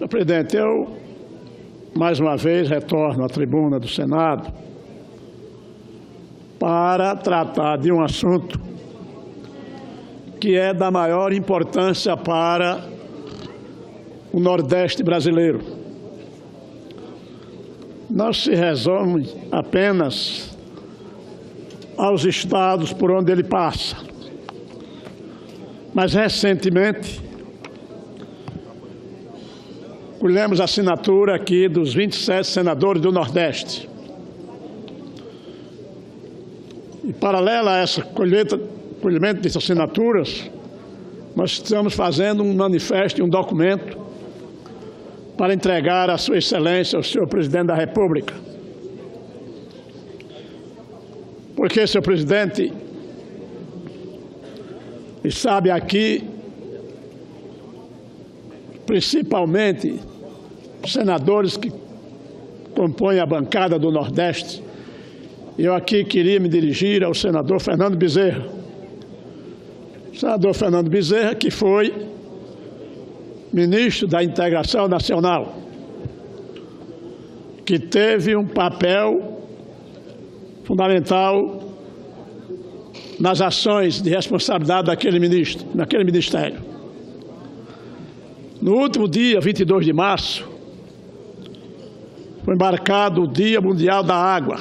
Senhor presidente, eu, mais uma vez, retorno à tribuna do Senado para tratar de um assunto que é da maior importância para o Nordeste brasileiro. Não se resume apenas aos estados por onde ele passa, mas recentemente colhemos a assinatura aqui dos 27 senadores do Nordeste. E paralela a essa colhimento de assinaturas, nós estamos fazendo um manifesto e um documento para entregar à Sua Excelência, ao senhor Presidente da República. Porque, senhor Presidente, e sabe aqui, principalmente senadores que compõem a bancada do Nordeste, eu aqui queria me dirigir ao senador Fernando Bezerra. O senador Fernando Bezerra, que foi ministro da Integração Nacional, que teve um papel fundamental nas ações de responsabilidade daquele ministro, naquele ministério. No último dia, 22 de março, foi marcado o Dia Mundial da Água,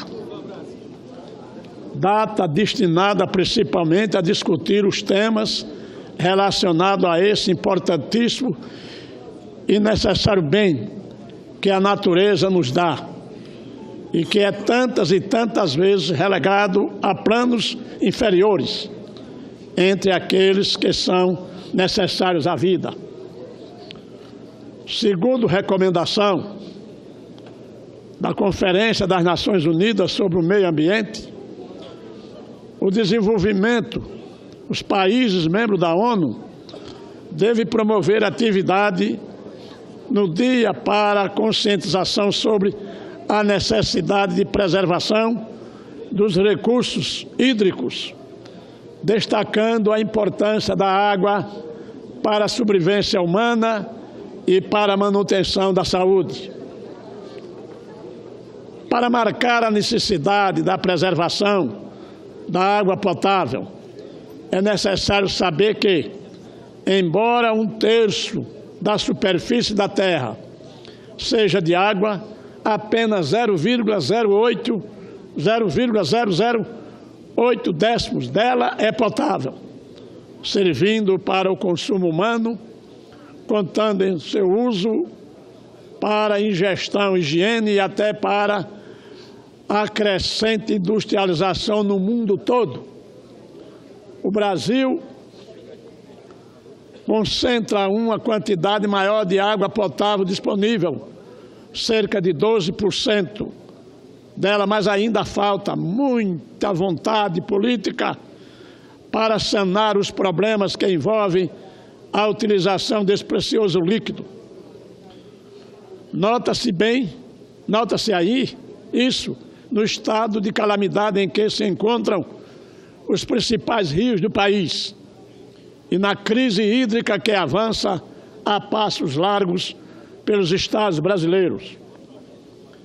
data destinada principalmente a discutir os temas relacionados a esse importantíssimo e necessário bem que a natureza nos dá e que é tantas e tantas vezes relegado a planos inferiores entre aqueles que são necessários à vida. Segundo recomendação da Conferência das Nações Unidas sobre o Meio Ambiente, o desenvolvimento, os países membros da ONU devem promover atividade no dia para a conscientização sobre a necessidade de preservação dos recursos hídricos, destacando a importância da água para a sobrevivência humana e para a manutenção da saúde. Para marcar a necessidade da preservação da água potável, é necessário saber que, embora 1/3 da superfície da Terra seja de água, apenas 0,008 décimos dela é potável, servindo para o consumo humano, contando em seu uso para ingestão, higiene e até para a crescente industrialização no mundo todo. O Brasil concentra uma quantidade maior de água potável disponível, cerca de 12% dela, mas ainda falta muita vontade política para sanar os problemas que envolvem a utilização desse precioso líquido. Nota-se aí isso no estado de calamidade em que se encontram os principais rios do país e na crise hídrica que avança a passos largos pelos estados brasileiros.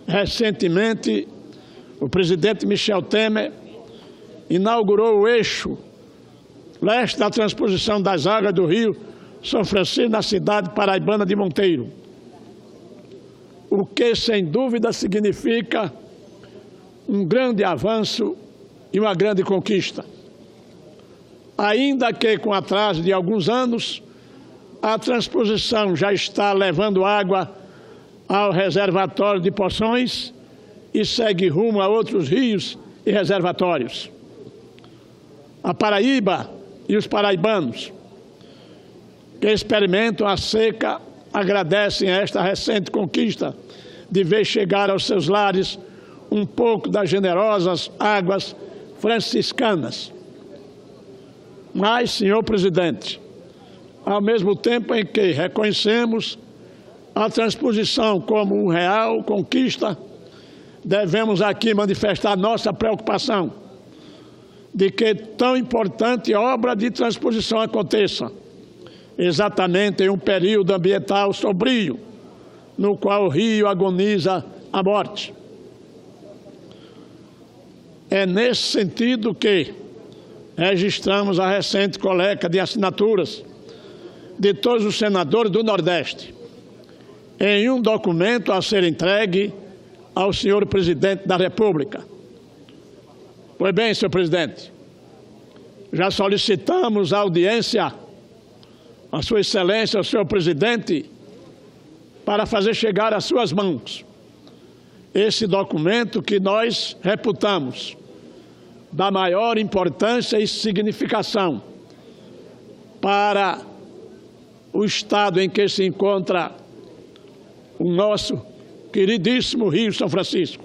Recentemente, o presidente Michel Temer inaugurou o eixo leste da transposição das águas do Rio São Francisco na cidade paraibana de Monteiro, o que, sem dúvida, significa um grande avanço e uma grande conquista. Ainda que com atraso de alguns anos, a transposição já está levando água ao reservatório de Poções e segue rumo a outros rios e reservatórios. A Paraíba e os paraibanos que experimentam a seca agradecem a esta recente conquista de ver chegar aos seus lares um pouco das generosas águas franciscanas. Mas, senhor presidente, ao mesmo tempo em que reconhecemos a transposição como uma real conquista, devemos aqui manifestar nossa preocupação de que tão importante obra de transposição aconteça exatamente em um período ambiental sombrio, no qual o rio agoniza a morte. É nesse sentido que registramos a recente coleta de assinaturas de todos os senadores do Nordeste em um documento a ser entregue ao senhor presidente da República. Pois bem, senhor presidente, já solicitamos a audiência à sua excelência, ao senhor presidente, para fazer chegar às suas mãos esse documento que nós reputamos da maior importância e significação para o estado em que se encontra o nosso queridíssimo Rio São Francisco.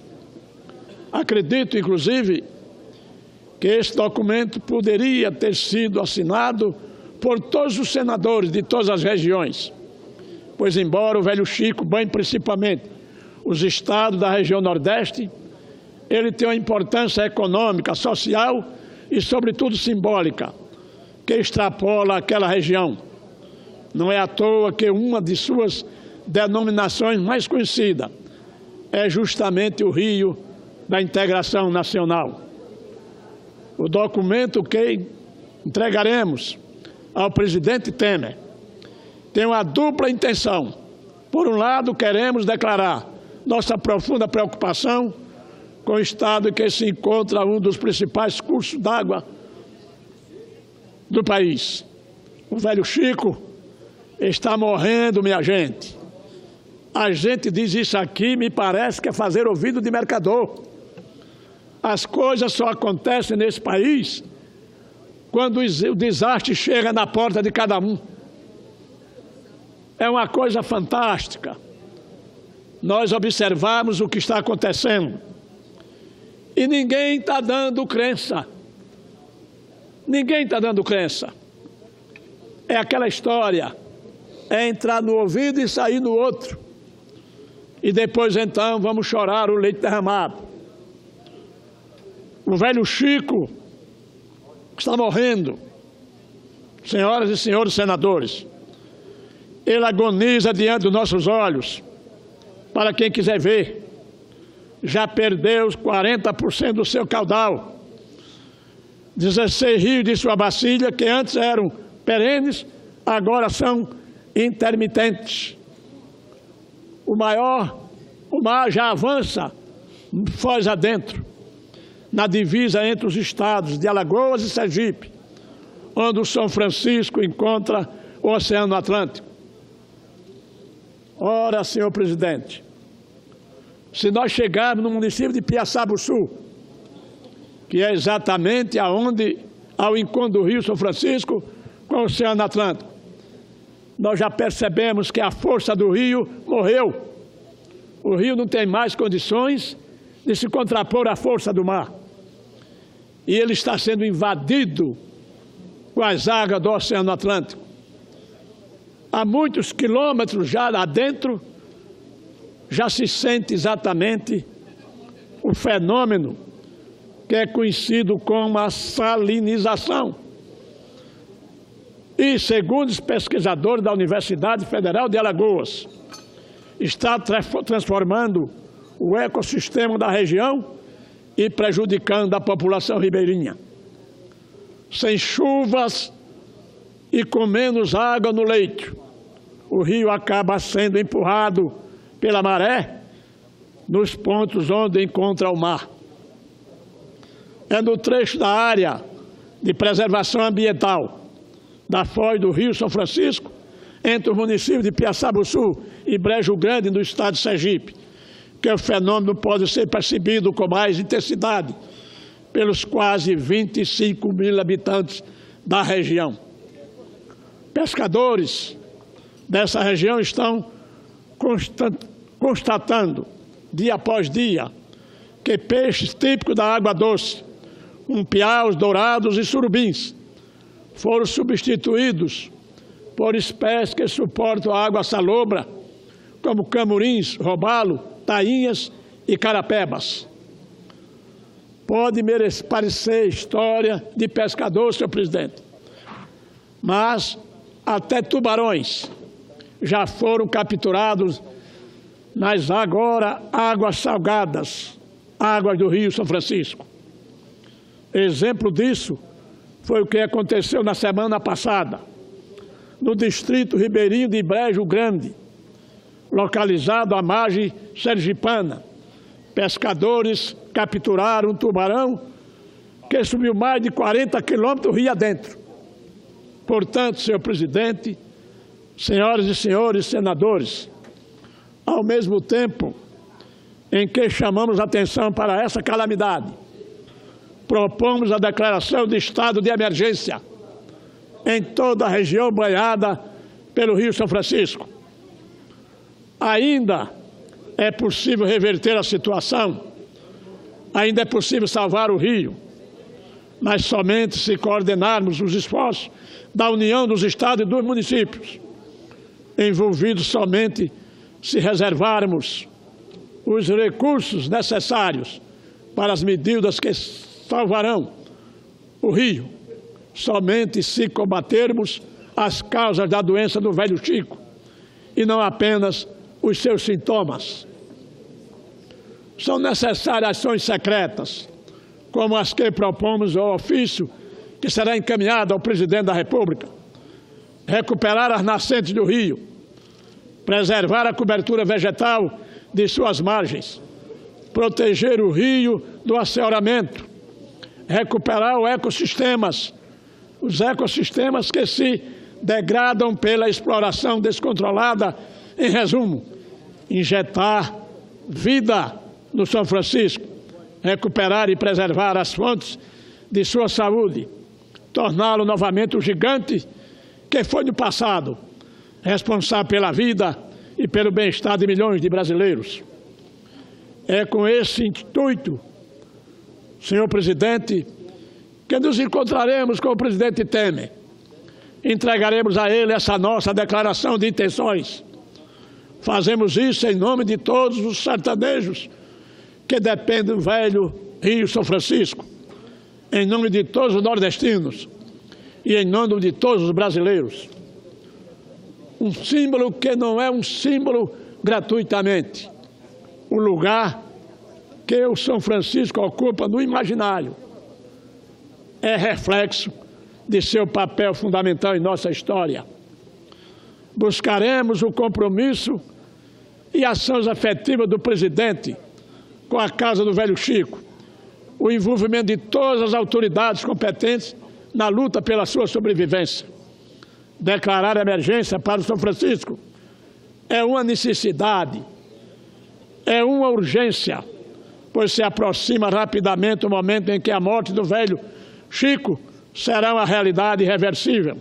Acredito, inclusive, que esse documento poderia ter sido assinado por todos os senadores de todas as regiões, pois embora o velho Chico, bem principalmente os estados da região Nordeste, ele tem uma importância econômica, social e, sobretudo, simbólica, que extrapola aquela região. Não é à toa que uma de suas denominações mais conhecidas é justamente o Rio da Integração Nacional. O documento que entregaremos ao presidente Temer tem uma dupla intenção. Por um lado, queremos declarar nossa profunda preocupação com o estado em que se encontra um dos principais cursos d'água do país. O velho Chico está morrendo, minha gente. A gente diz isso aqui, me parece que é fazer ouvido de mercador. As coisas só acontecem nesse país quando o desastre chega na porta de cada um. É uma coisa fantástica. Nós observamos o que está acontecendo. E ninguém está dando crença. Ninguém está dando crença. É aquela história, é entrar no ouvido e sair no outro. E depois, então, vamos chorar o leite derramado. O velho Chico está morrendo. Senhoras e senhores senadores, ele agoniza diante dos nossos olhos. Para quem quiser ver, já perdeu os 40% do seu caudal. 16 rios de sua bacia, que antes eram perenes, agora são intermitentes. O mar já avança foz adentro, na divisa entre os estados de Alagoas e Sergipe, onde o São Francisco encontra o Oceano Atlântico. Ora, senhor presidente, se nós chegarmos no município de Piaçabuçu, que é exatamente aonde, ao encontro do Rio São Francisco com o Oceano Atlântico, nós já percebemos que a força do rio morreu. O rio não tem mais condições de se contrapor à força do mar. E ele está sendo invadido com as águas do Oceano Atlântico. Há muitos quilômetros já lá dentro, já se sente exatamente o fenômeno que é conhecido como a salinização. E, segundo os pesquisadores da Universidade Federal de Alagoas, está transformando o ecossistema da região e prejudicando a população ribeirinha. Sem chuvas e com menos água no leito, o rio acaba sendo empurrado pela maré nos pontos onde encontra o mar. É no trecho da área de preservação ambiental da foz do Rio São Francisco, entre os municípios de Piaçabuçu e Brejo Grande, no estado de Sergipe, que o fenômeno pode ser percebido com mais intensidade pelos quase 25 mil habitantes da região. Pescadores dessa região estão constatando, dia após dia, que peixes típicos da água doce, como piaus, dourados e surubins, foram substituídos por espécies que suportam a água salobra, como camurins, robalo, tainhas e carapebas. Pode parecer história de pescador, senhor presidente, mas até tubarões já foram capturados nas agora águas salgadas, águas do Rio São Francisco. Exemplo disso foi o que aconteceu na semana passada, no distrito ribeirinho de Brejo Grande, localizado à margem sergipana. Pescadores capturaram um tubarão que subiu mais de 40 quilômetros rio adentro. Portanto, senhor presidente, senhoras e senhores senadores, ao mesmo tempo em que chamamos atenção para essa calamidade, propomos a declaração de estado de emergência em toda a região banhada pelo Rio São Francisco. Ainda é possível reverter a situação, ainda é possível salvar o rio, mas somente se coordenarmos os esforços da União dos Estados e dos municípios, envolvidos somente se reservarmos os recursos necessários para as medidas que salvarão o rio, somente se combatermos as causas da doença do velho Chico e não apenas os seus sintomas. São necessárias ações secretas, como as que propomos ao ofício que será encaminhado ao presidente da República, recuperar as nascentes do rio, preservar a cobertura vegetal de suas margens, proteger o rio do assoreamento, recuperar os ecossistemas que se degradam pela exploração descontrolada. Em resumo, injetar vida no São Francisco, recuperar e preservar as fontes de sua saúde, torná-lo novamente o gigante que foi no passado, responsável pela vida e pelo bem-estar de milhões de brasileiros. É com esse intuito, senhor presidente, que nos encontraremos com o presidente Temer. Entregaremos a ele essa nossa declaração de intenções. Fazemos isso em nome de todos os sertanejos que dependem do velho Rio São Francisco, em nome de todos os nordestinos e em nome de todos os brasileiros. Um símbolo que não é um símbolo gratuitamente. O lugar que o São Francisco ocupa no imaginário é reflexo de seu papel fundamental em nossa história. Buscaremos o compromisso e ações efetivas do presidente com a Casa do Velho Chico, o envolvimento de todas as autoridades competentes na luta pela sua sobrevivência. Declarar emergência para o São Francisco é uma necessidade, é uma urgência, pois se aproxima rapidamente o momento em que a morte do velho Chico será uma realidade irreversível.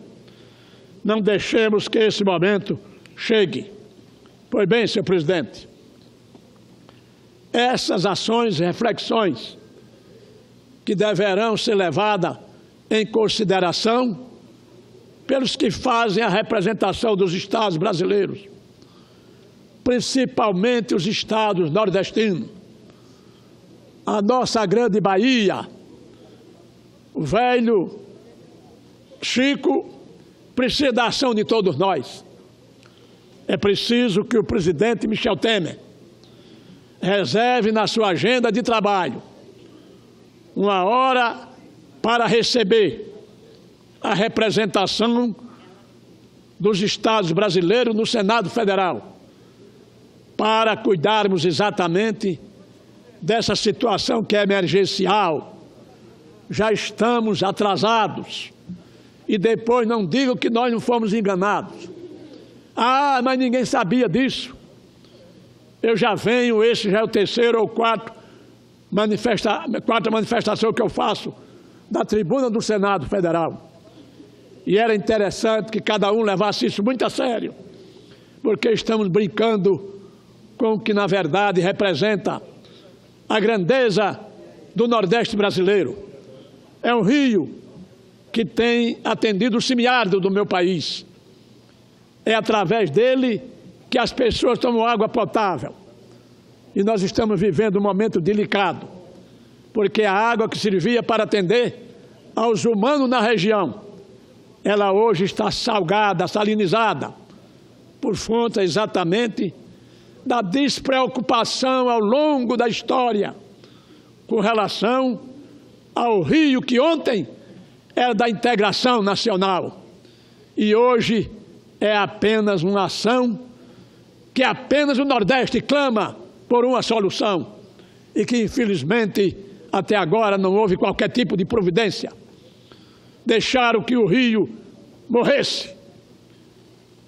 Não deixemos que esse momento chegue. Pois bem, senhor presidente, essas ações e reflexões que deverão ser levadas em consideração pelos que fazem a representação dos estados brasileiros, principalmente os estados nordestinos, a nossa grande Bahia. O velho Chico precisa da ação de todos nós. É preciso que o presidente Michel Temer reserve na sua agenda de trabalho uma hora para receber a representação dos estados brasileiros no Senado Federal, para cuidarmos exatamente dessa situação que é emergencial. Já estamos atrasados. E depois não digam que nós não fomos enganados. Ah, mas ninguém sabia disso. Eu já venho, esse já é o terceiro ou quarta manifestação que eu faço da tribuna do Senado Federal. E era interessante que cada um levasse isso muito a sério, porque estamos brincando com o que, na verdade, representa a grandeza do Nordeste brasileiro. É um rio que tem atendido o semiárido do meu país. É através dele que as pessoas tomam água potável. E nós estamos vivendo um momento delicado, porque a água que servia para atender aos humanos na região, ela hoje está salgada, salinizada, por conta exatamente da despreocupação ao longo da história com relação ao Rio, que ontem era da integração nacional e hoje é apenas uma ação que apenas o Nordeste clama por uma solução e que, infelizmente, até agora não houve qualquer tipo de providência. Deixaram que o Rio morresse.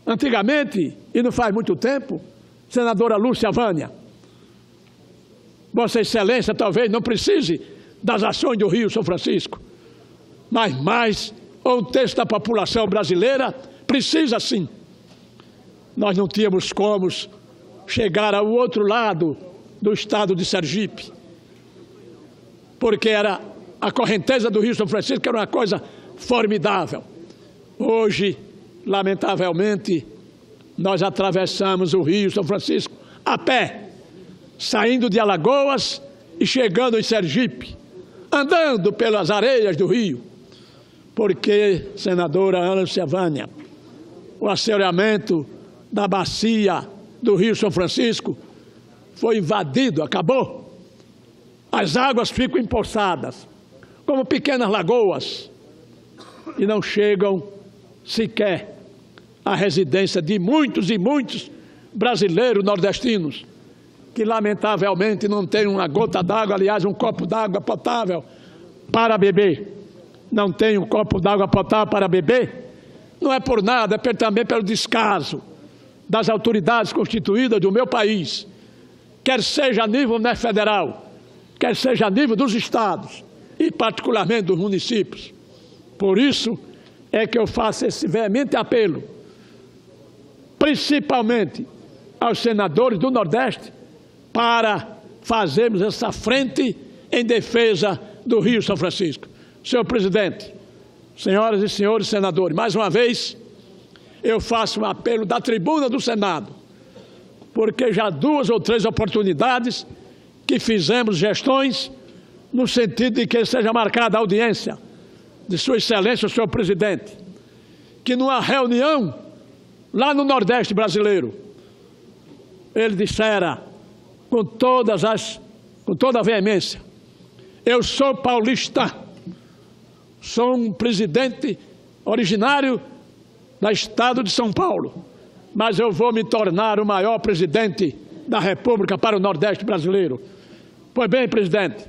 Antigamente, e não faz muito tempo, senadora Lúcia Vânia, Vossa Excelência talvez não precise das ações do Rio São Francisco, mas mais um terço da população brasileira precisa sim. Nós não tínhamos como chegar ao outro lado do estado de Sergipe, porque era a correnteza do Rio São Francisco, que era uma coisa formidável. Hoje, lamentavelmente, nós atravessamos o Rio São Francisco a pé, saindo de Alagoas e chegando em Sergipe, andando pelas areias do rio, porque, senadora Ana Lúcia Vânia, o assoreamento da bacia do Rio São Francisco foi invadido, acabou. As águas ficam empoçadas, como pequenas lagoas, e não chegam sequer à residência de muitos e muitos brasileiros nordestinos, que lamentavelmente não têm uma gota d'água, aliás, um copo d'água potável para beber. Não tem um copo d'água potável para beber, não é por nada, é também pelo descaso das autoridades constituídas do meu país, quer seja a nível federal, quer seja a nível dos estados e particularmente dos municípios. Por isso é que eu faço esse veemente apelo, principalmente aos senadores do Nordeste, para fazermos essa frente em defesa do Rio São Francisco. Senhor presidente, senhoras e senhores senadores, mais uma vez eu faço um apelo da tribuna do Senado, porque já 2 ou 3 oportunidades que fizemos gestões no sentido de que seja marcada a audiência de Sua Excelência, o senhor presidente, que numa reunião lá no Nordeste brasileiro, ele dissera com toda a veemência: eu sou paulista, sou um presidente originário do estado de São Paulo, mas eu vou me tornar o maior presidente da República para o Nordeste brasileiro. Pois bem, presidente,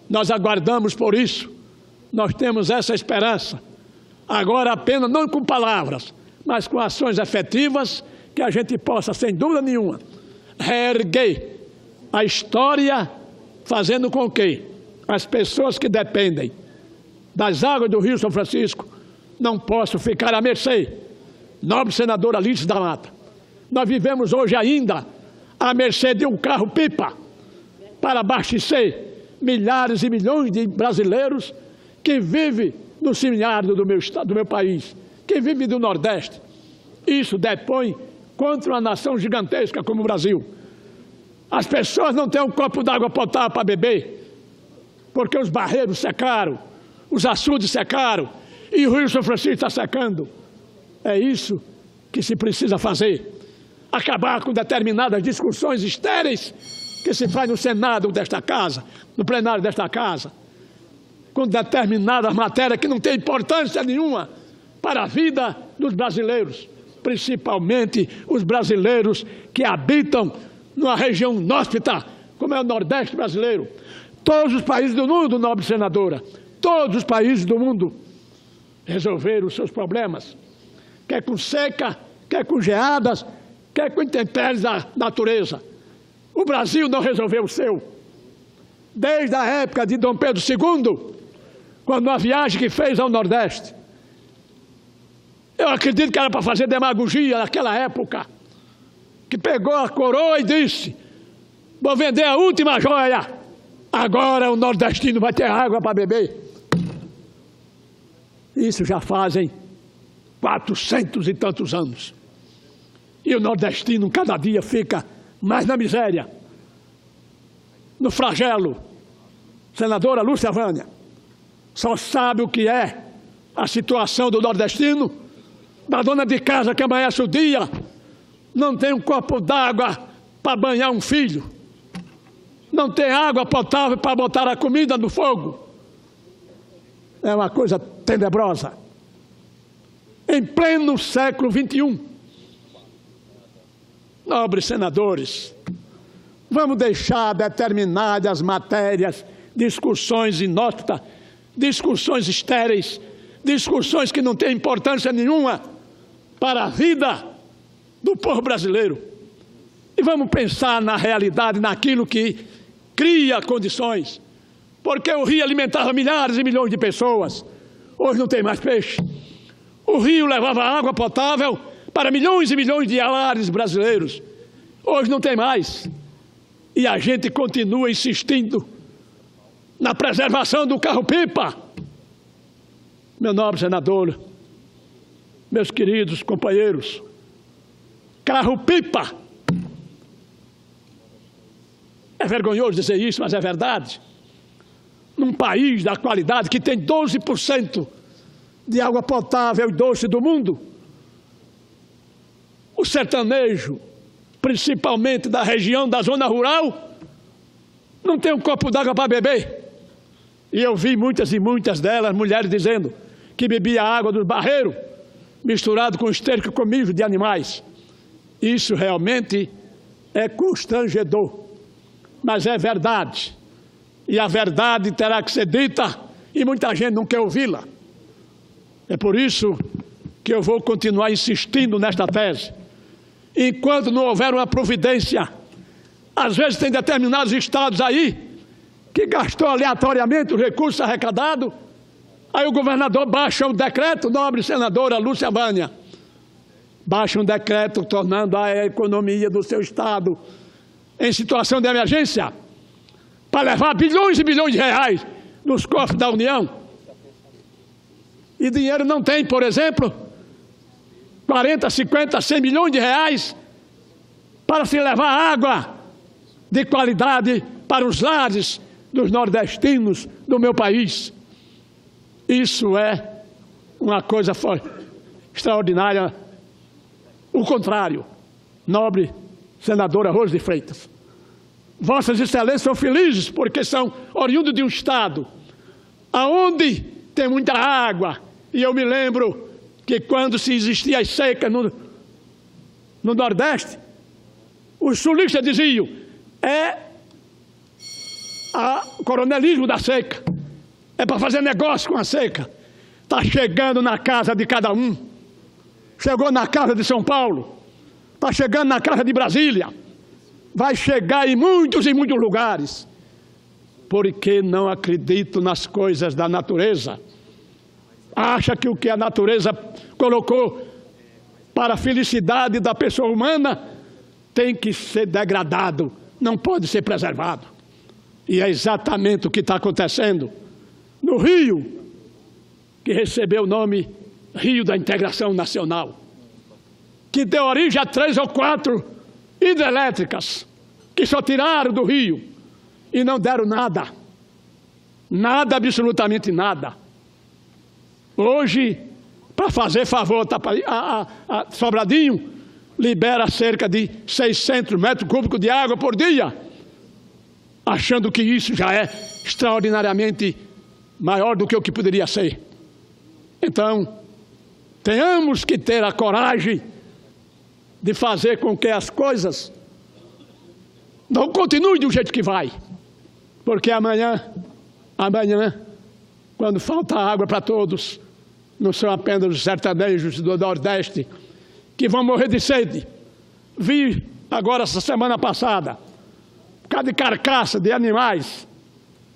nós aguardamos por isso, nós temos essa esperança. Agora apenas não com palavras, mas com ações efetivas, que a gente possa, sem dúvida nenhuma, reerguer a história, fazendo com que as pessoas que dependem das águas do Rio São Francisco não possam ficar à mercê. Nobre senadora Alice da Mata, nós vivemos hoje ainda à mercê de um carro-pipa para abastecer milhares e milhões de brasileiros que vivem no semiárido do meu país, que vivem do Nordeste. Isso depõe contra uma nação gigantesca como o Brasil. As pessoas não têm um copo d'água potável para beber, porque os barreiros secaram, os açudes secaram e o Rio São Francisco está secando. É isso que se precisa fazer. Acabar com determinadas discussões estéreis que se faz no Senado desta casa, no plenário desta casa, com determinadas matérias que não têm importância nenhuma para a vida dos brasileiros, principalmente os brasileiros que habitam numa região inóspita, como é o Nordeste brasileiro. Todos os países do mundo, nobre senadora, todos os países do mundo resolveram os seus problemas, quer com seca, quer com geadas, quer com intempéries da natureza. O Brasil não resolveu o seu. Desde a época de Dom Pedro II, quando a viagem que fez ao Nordeste, eu acredito que era para fazer demagogia naquela época, que pegou a coroa e disse: vou vender a última joia, agora o nordestino vai ter água para beber. Isso já fazem 400 e tantos anos. E o nordestino cada dia fica mais na miséria, no flagelo. Senadora Lúcia Vânia só sabe o que é a situação do nordestino, da dona de casa que amanhece o dia, não tem um copo d'água para banhar um filho, não tem água potável para botar a comida no fogo. É uma coisa tenebrosa. Em pleno século XXI. Nobres senadores, vamos deixar determinadas matérias, discussões inóspitas, discussões estéreis, discussões que não têm importância nenhuma para a vida do povo brasileiro. E vamos pensar na realidade, naquilo que cria condições. Porque o rio alimentava milhares e milhões de pessoas. Hoje não tem mais peixe. O rio levava água potável para milhões e milhões de lares brasileiros. Hoje não tem mais. E a gente continua insistindo na preservação do carro-pipa. Meu nobre senador, meus queridos companheiros, carro-pipa. É vergonhoso dizer isso, mas é verdade. Num país da qualidade que tem 12% de água potável e doce do mundo, o sertanejo, principalmente da região da zona rural, não tem um copo d'água para beber. E eu vi muitas e muitas delas, mulheres dizendo que bebia água dos barreiros, misturado com esterco com mijo de animais. Isso realmente é constrangedor, mas é verdade. E a verdade terá que ser dita, e muita gente não quer ouvi-la. É por isso que eu vou continuar insistindo nesta tese. Enquanto não houver uma providência, às vezes tem determinados estados aí que gastou aleatoriamente os recursos arrecadados, aí o governador baixa um decreto, nobre senadora Lúcia Vânia, baixa um decreto tornando a economia do seu estado em situação de emergência, para levar bilhões e bilhões de reais nos cofres da União. E dinheiro não tem, por exemplo, 40, 50, 100 milhões de reais para se levar água de qualidade para os lares dos nordestinos do meu país. Isso é uma coisa extraordinária. O contrário, nobre senadora Rose de Freitas, Vossas Excelências são felizes porque são oriundos de um estado aonde tem muita água. E eu me lembro que quando se existia as secas no Nordeste, os sulistas diziam, é o coronelismo da seca, é para fazer negócio com a seca. Está chegando na casa de cada um, chegou na casa de São Paulo, está chegando na casa de Brasília, vai chegar em muitos e muitos lugares, porque não acredito nas coisas da natureza. Acha que o que a natureza colocou para a felicidade da pessoa humana tem que ser degradado, não pode ser preservado. E é exatamente o que está acontecendo no rio, que recebeu o nome Rio da Integração Nacional, que deu origem a 3 ou 4 hidrelétricas, que só tiraram do rio e não deram nada. Nada, absolutamente nada. Hoje, para fazer favor, a Sobradinho libera cerca de 600 metros cúbicos de água por dia, achando que isso já é extraordinariamente maior do que o que poderia ser. Então, tenhamos que ter a coragem de fazer com que as coisas não continuem do jeito que vai, porque amanhã, quando falta água para todos, não são apenas os sertanejos do Nordeste que vão morrer de sede. Vi agora, essa semana passada, por causa de carcaça de animais,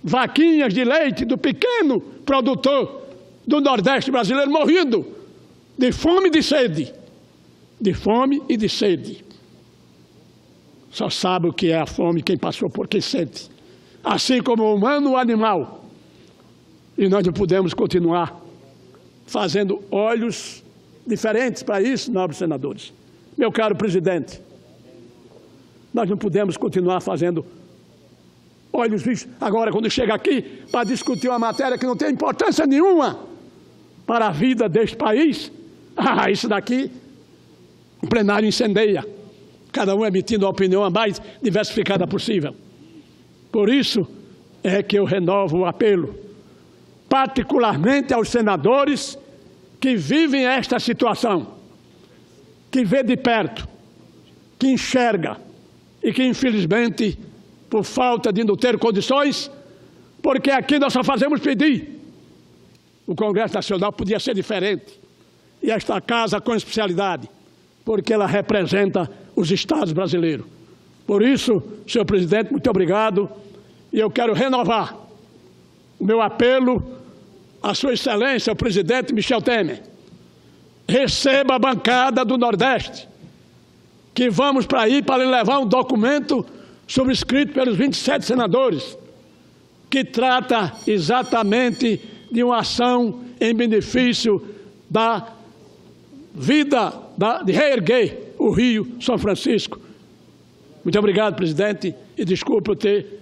vaquinhas de leite do pequeno produtor do Nordeste brasileiro morrendo de fome e de sede. De fome e de sede. Só sabe o que é a fome quem passou por quem sente. Assim como o humano, o animal. E nós não podemos continuar fazendo olhos diferentes para isso, nobres senadores. Meu caro presidente, nós não podemos continuar fazendo olhos vistos agora quando chega aqui para discutir uma matéria que não tem importância nenhuma para a vida deste país. Isso daqui o plenário incendeia. cada um emitindo a opinião a mais diversificada possível. Por isso é que eu renovo o apelo, particularmente aos senadores que vivem esta situação, que vê de perto, que enxerga e que, infelizmente, por falta de não ter condições, porque aqui nós só fazemos pedir. O Congresso Nacional podia ser diferente. E esta casa com especialidade, porque ela representa os estados brasileiros. Por isso, senhor presidente, muito obrigado. E eu quero renovar o meu apelo à sua excelência, o presidente Michel Temer. Receba a bancada do Nordeste, que vamos para aí para levar um documento subscrito pelos 27 senadores, que trata exatamente de uma ação em benefício da vida, de reerguer o Rio São Francisco. Muito obrigado, presidente, e desculpe eu ter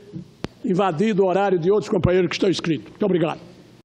invadido o horário de outros companheiros que estão inscritos. Muito obrigado.